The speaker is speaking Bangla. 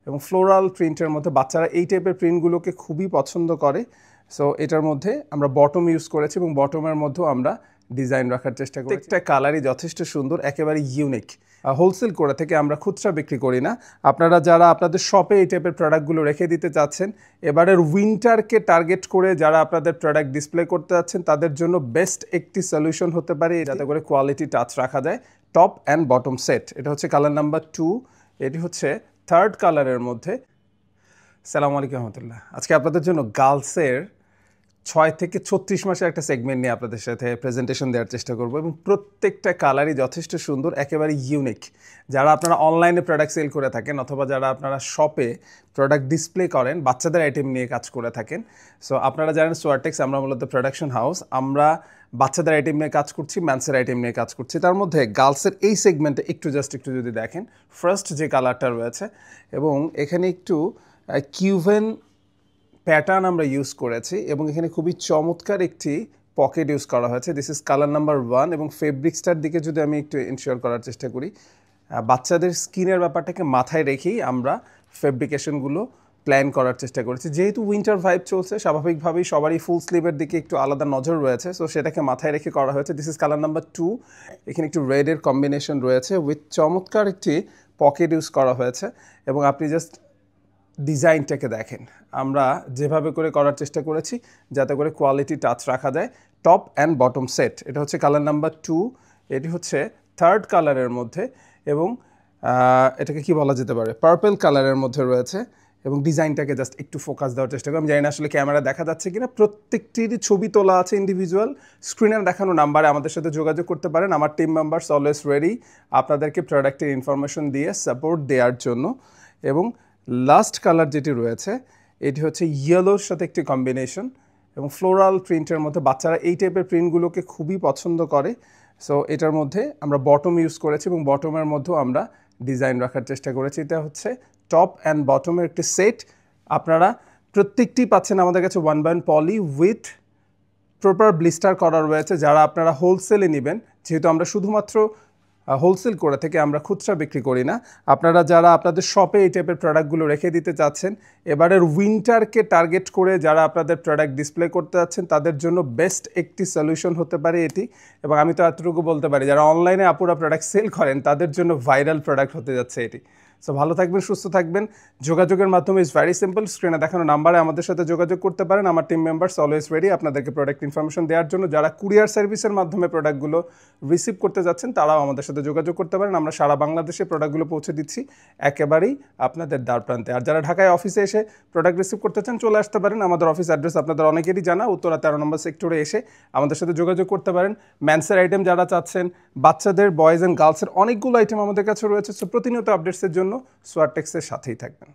এবং ফ্লোরাল প্রিন্টের মধ্যে বাচ্চারা এই টাইপের প্রিন্টগুলোকে খুবই পছন্দ করে। সো এটার মধ্যে আমরা বটম ইউজ করেছি এবং বটমের মধ্যেও আমরা ডিজাইন রাখার চেষ্টা করি। প্রত্যেকটা কালারই যথেষ্ট সুন্দর, একেবারে ইউনিক। হোলসেল করে থেকে আমরা খুচরা বিক্রি করি না। আপনারা যারা আপনাদের শপে এই টাইপের প্রোডাক্টগুলো রেখে দিতে চাচ্ছেন, এবারের উইন্টারকে টার্গেট করে যারা আপনাদের প্রোডাক্ট ডিসপ্লে করতে যাচ্ছেন, তাদের জন্য বেস্ট একটি সলিউশন হতে পারে, যাতে করে কোয়ালিটি টাচ রাখা যায়। টপ অ্যান্ড বটম সেট, এটা হচ্ছে কালার নাম্বার 2, এটি হচ্ছে থার্ড কালারের মধ্যে। আসসালামু আলাইকুম রহমতুল্লাহ। আজকে আপনাদের জন্য গার্লসের 6 থেকে 36 মাসের একটা সেগমেন্ট নিয়ে আপনাদের সাথে প্রেজেন্টেশন দেওয়ার চেষ্টা করব এবং প্রত্যেকটা কালারই যথেষ্ট সুন্দর, একেবারে ইউনিক। যারা আপনারা অনলাইনে প্রোডাক্ট সেল করে থাকেন অথবা যারা আপনারা শপে প্রোডাক্ট ডিসপ্লে করেন, বাচ্চাদের আইটেম নিয়ে কাজ করে থাকেন, সো আপনারা জানেন সোয়ারটেক্স আমরা মূলত প্রোডাকশন হাউস। আমরা বাচ্চাদের আইটেম নিয়ে কাজ করছি, ম্যান্সের আইটেম নিয়ে কাজ করছি। তার মধ্যে গার্লসের এই সেগমেন্টে একটু যদি দেখেন, ফার্স্ট যে কালারটা রয়েছে এবং এখানে একটু কিউভেন প্যাটার্ন আমরা ইউজ করেছি এবং এখানে খুবই চমৎকার একটি পকেট ইউজ করা হয়েছে। দিস ইজ কালার নাম্বার 1 এবং ফেব্রিক্সটার দিকে যদি আমি একটু এনশিওর করার চেষ্টা করি, বাচ্চাদের স্কিনের ব্যাপারটাকে মাথায় রেখেই আমরা ফেব্রিকেশনগুলো প্ল্যান করার চেষ্টা করেছি। যেহেতু উইন্টার ভাইব চলছে, স্বাভাবিকভাবেই সবারই ফুল স্লিভের দিকে একটু আলাদা নজর রয়েছে, সো সেটাকে মাথায় রেখে করা হয়েছে। This is colour number 2। এখানে একটু রেডের কম্বিনেশন রয়েছে উইথ চমৎকার একটি পকেট ইউজ করা হয়েছে এবং আপনি জাস্ট ডিজাইনটাকে দেখেন, আমরা যেভাবে করে করার চেষ্টা করেছি যাতে করে কোয়ালিটি টাচ রাখা যায়। টপ অ্যান্ড বটম সেট, এটা হচ্ছে কালার নাম্বার 2, এটি হচ্ছে থার্ড কালারের মধ্যে এবং এটাকে কি বলা যেতে পারে, পার্পল কালারের মধ্যে রয়েছে এবং ডিজাইনটাকে জাস্ট একটু ফোকাস দেওয়ার চেষ্টা করি। আমি জানি না আসলে ক্যামেরা দেখা যাচ্ছে কিনা, প্রত্যেকটিরই ছবি তোলা আছে ইন্ডিভিজুয়াল। স্ক্রিনে দেখানো নাম্বারে আমাদের সাথে যোগাযোগ করতে পারেন। আমার টিম মেম্বার্স অলওয়েজ রেডি আপনাদেরকে প্রোডাক্টের ইনফরমেশন দিয়ে সাপোর্ট দেওয়ার জন্য। এবং লাস্ট কালার যেটি রয়েছে এটি হচ্ছে ইয়েলোর সাথে একটি কম্বিনেশন এবং ফ্লোরাল প্রিন্টের মধ্যে বাচ্চারা এই টাইপের প্রিন্টগুলোকে খুবই পছন্দ করে। সো এটার মধ্যে আমরা বটম ইউজ করেছি এবং বটমের মধ্যেও আমরা ডিজাইন রাখার চেষ্টা করেছি। এটা হচ্ছে টপ অ্যান্ড বটমের একটি সেট। আপনারা প্রত্যেকটি পাচ্ছেন আমাদের কাছে 1/1 পলি উইথ প্রপার ব্লিস্টার করা রয়েছে। যারা আপনারা হোলসেলে নেবেন, যেহেতু আমরা শুধুমাত্র হোলসেল করে থেকে আমরা খুচরা বিক্রি করি না, আপনারা যারা আপনাদের শপে এই টাইপের প্রোডাক্টগুলো রেখে দিতে চাচ্ছেন, এবারের উইন্টারকে টার্গেট করে যারা আপনাদের প্রোডাক্ট ডিসপ্লে করতে যাচ্ছেন, তাদের জন্য বেস্ট একটি সলিউশন হতে পারে এটি। এবং আমি তো এতটুকু বলতে পারি, যারা অনলাইনে আপুরা প্রোডাক্ট সেল করেন তাদের জন্য ভাইরাল প্রোডাক্ট হতে যাচ্ছে এটি। সো ভালো থাকবেন, সুস্থ থাকবেন। যোগাযোগের মাধ্যমে ইজ ভেরি সিম্পল, স্ক্রিনে দেখানো নাম্বারে আমাদের সাথে যোগাযোগ করতে পারেন। আমার টিম মেম্বার্স অলওয়েজ রেডি আপনাদেরকে প্রোডাক্ট ইনফরমেশন দেওয়ার জন্য। যারা কুরিয়ার সার্ভিসের মাধ্যমে প্রোডাক্টগুলো রিসিভ করতে যাচ্ছেন, তারাও আমাদের সাথে যোগাযোগ করতে পারেন। আমরা সারা বাংলাদেশে প্রোডাক্টগুলো পৌঁছে দিচ্ছি একেবারেই আপনাদের দ্বার প্রান্তে। আর যারা ঢাকায় অফিসে এসে প্রোডাক্ট রিসিভ করতে চান, চলে আসতে পারেন। আমাদের অফিস অ্যাড্রেস আপনাদের অনেকেরই জানা, উত্তরা 13 নম্বর সেক্টরে এসে আমাদের সাথে যোগাযোগ করতে পারেন। ম্যান্সের আইটেম যারা চাচ্ছেন, বাচ্চাদের, বয়েজ অ্যান্ড গার্লসের অনেকগুলো আইটেম আমাদের কাছে রয়েছে। সো প্রতিনিয়ত আপডেটসের জন্য সোয়ারটেক্সের সাথেই থাকবেন।